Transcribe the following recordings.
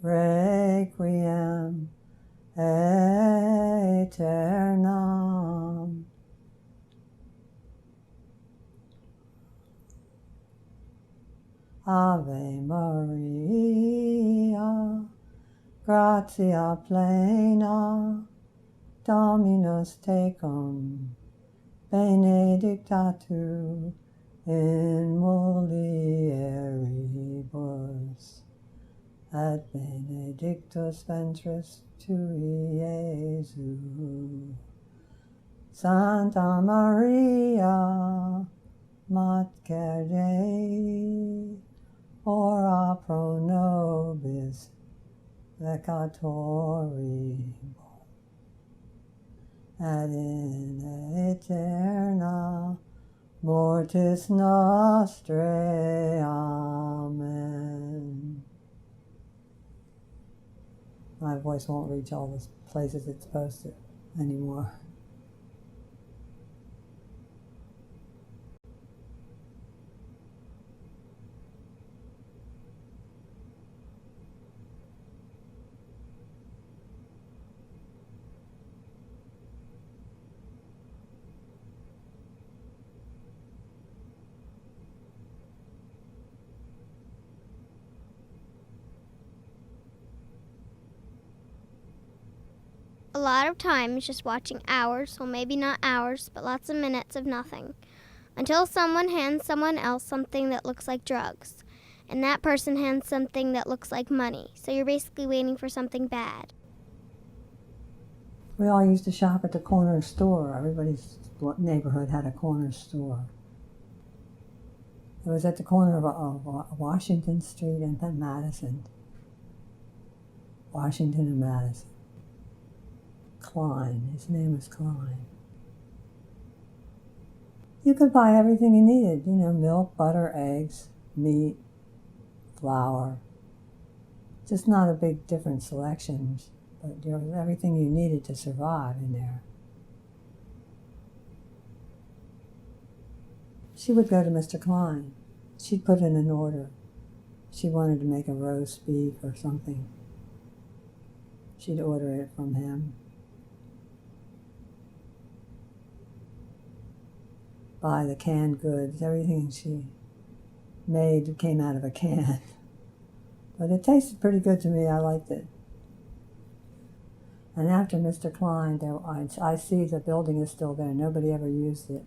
Requiem aeternam. Ave Maria, gratia plena, Dominus tecum, benedicta tu in mulieribus, et benedictus ventris tui, Iesus. Santa Maria, Mater Dei, ora pro nobis peccatoribus, et in aeterna mortis nostrae. Amen. My voice won't reach all the places it's supposed to anymore. A lot of time is just watching hours, well maybe not hours, but lots of minutes of nothing, until someone hands someone else something that looks like drugs, and that person hands something that looks like money, so you're basically waiting for something bad. We all used to shop at the corner store. Everybody's neighborhood had a corner store. It was at the corner of Washington Street and Madison. Washington and Madison. Klein. His name was Klein. You could buy everything you needed. Milk, butter, eggs, meat, flour. Just not a big different selection, but there was everything you needed to survive in there. She would go to Mr. Klein. She'd put in an order. She wanted to make a roast beef or something. She'd order it from him. Buy the canned goods. Everything she made came out of a can. But it tasted pretty good to me. I liked it. And after Mr. Klein, I see the building is still there. Nobody ever used it.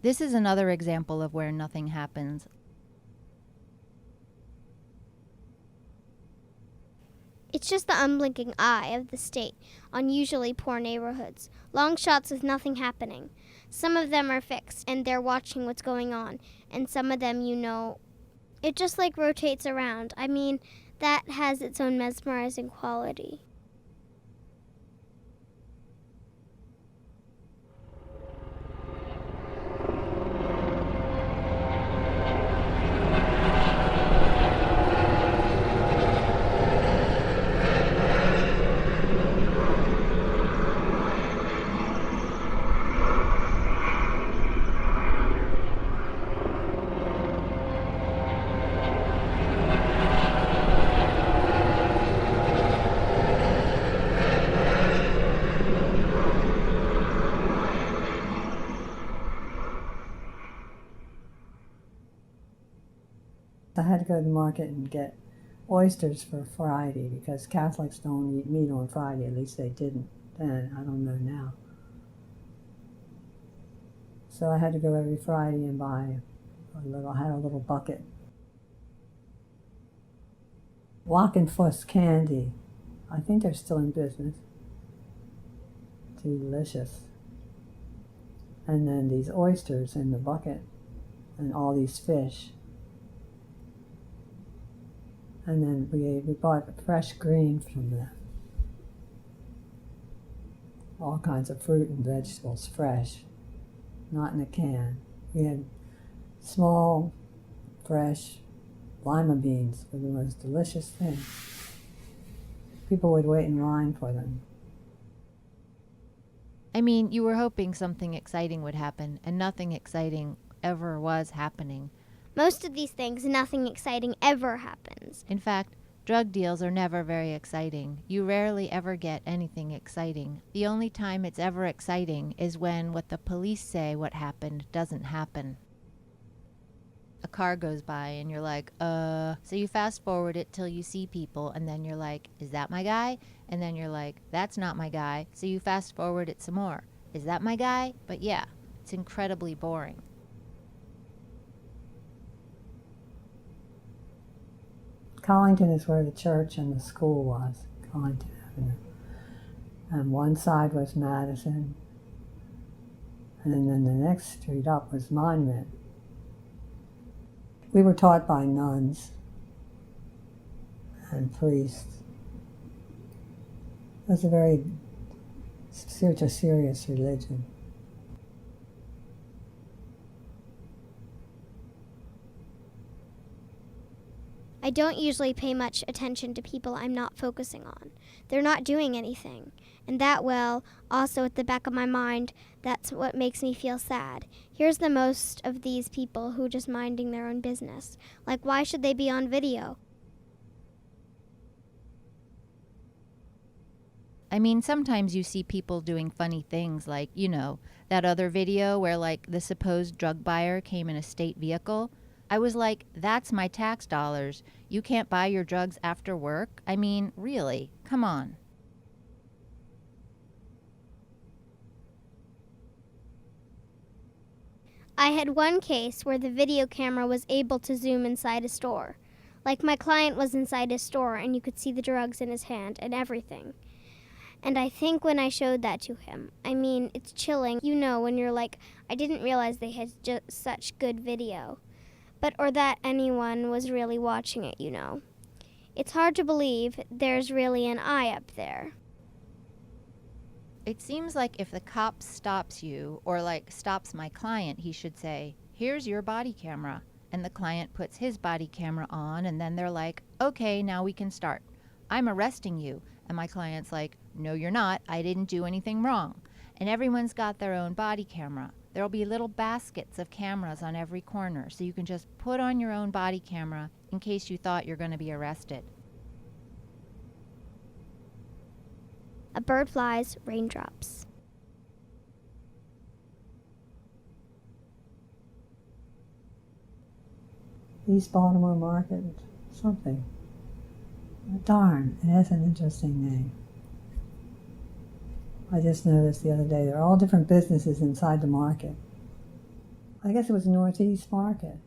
This is another example of where nothing happens. It's just the unblinking eye of the state on usually poor neighborhoods. Long shots with nothing happening. Some of them are fixed, and they're watching what's going on. And some of them, it just like rotates around. I mean, that has its own mesmerizing quality. I had to go to the market and get oysters for Friday because Catholics don't eat meat on Friday. At least they didn't then. I don't know now. So I had to go every Friday and buy I had a little bucket. Wackenfuss candy. I think they're still in business. Delicious. And then these oysters in the bucket and all these fish. And then we bought fresh green from them. All kinds of fruit and vegetables, fresh, not in a can. We had small, fresh lima beans were the most delicious thing. People would wait in line for them. I mean, you were hoping something exciting would happen, and nothing exciting ever was happening. Most of these things, nothing exciting ever happens. In fact, drug deals are never very exciting. You rarely ever get anything exciting. The only time it's ever exciting is when what the police say what happened doesn't happen. A car goes by and you're like, so you fast forward it till you see people and then you're like, is that my guy? And then you're like, that's not my guy. So you fast forward it some more. Is that my guy? But yeah, it's incredibly boring. Collington is where the church and the school was, Collington Avenue. And one side was Madison, and then the next street up was Monument. We were taught by nuns and priests. It was a very serious religion. I don't usually pay much attention to people I'm not focusing on. They're not doing anything. And that, well, also at the back of my mind, that's what makes me feel sad. Here's the most of these people who just minding their own business. Like, why should they be on video? I mean, sometimes you see people doing funny things like, that other video where like the supposed drug buyer came in a state vehicle. I was like, that's my tax dollars. You can't buy your drugs after work? I mean, really? Come on. I had one case where the video camera was able to zoom inside a store. Like my client was inside a store and you could see the drugs in his hand and everything. And I think when I showed that to him, I mean, it's chilling, when you're like, I didn't realize they had just such good video. Or that anyone was really watching it, It's hard to believe there's really an eye up there. It seems like if the cop stops you, or like stops my client, he should say, here's your body camera. And the client puts his body camera on, and then they're like, okay, now we can start. I'm arresting you. And my client's like, no, you're not. I didn't do anything wrong. And everyone's got their own body camera. There'll be little baskets of cameras on every corner, so you can just put on your own body camera in case you thought you're going to be arrested. A bird flies, raindrops. East Baltimore Market, something. Darn, it has an interesting name. I just noticed the other day, there are all different businesses inside the market. I guess it was Northeast Market.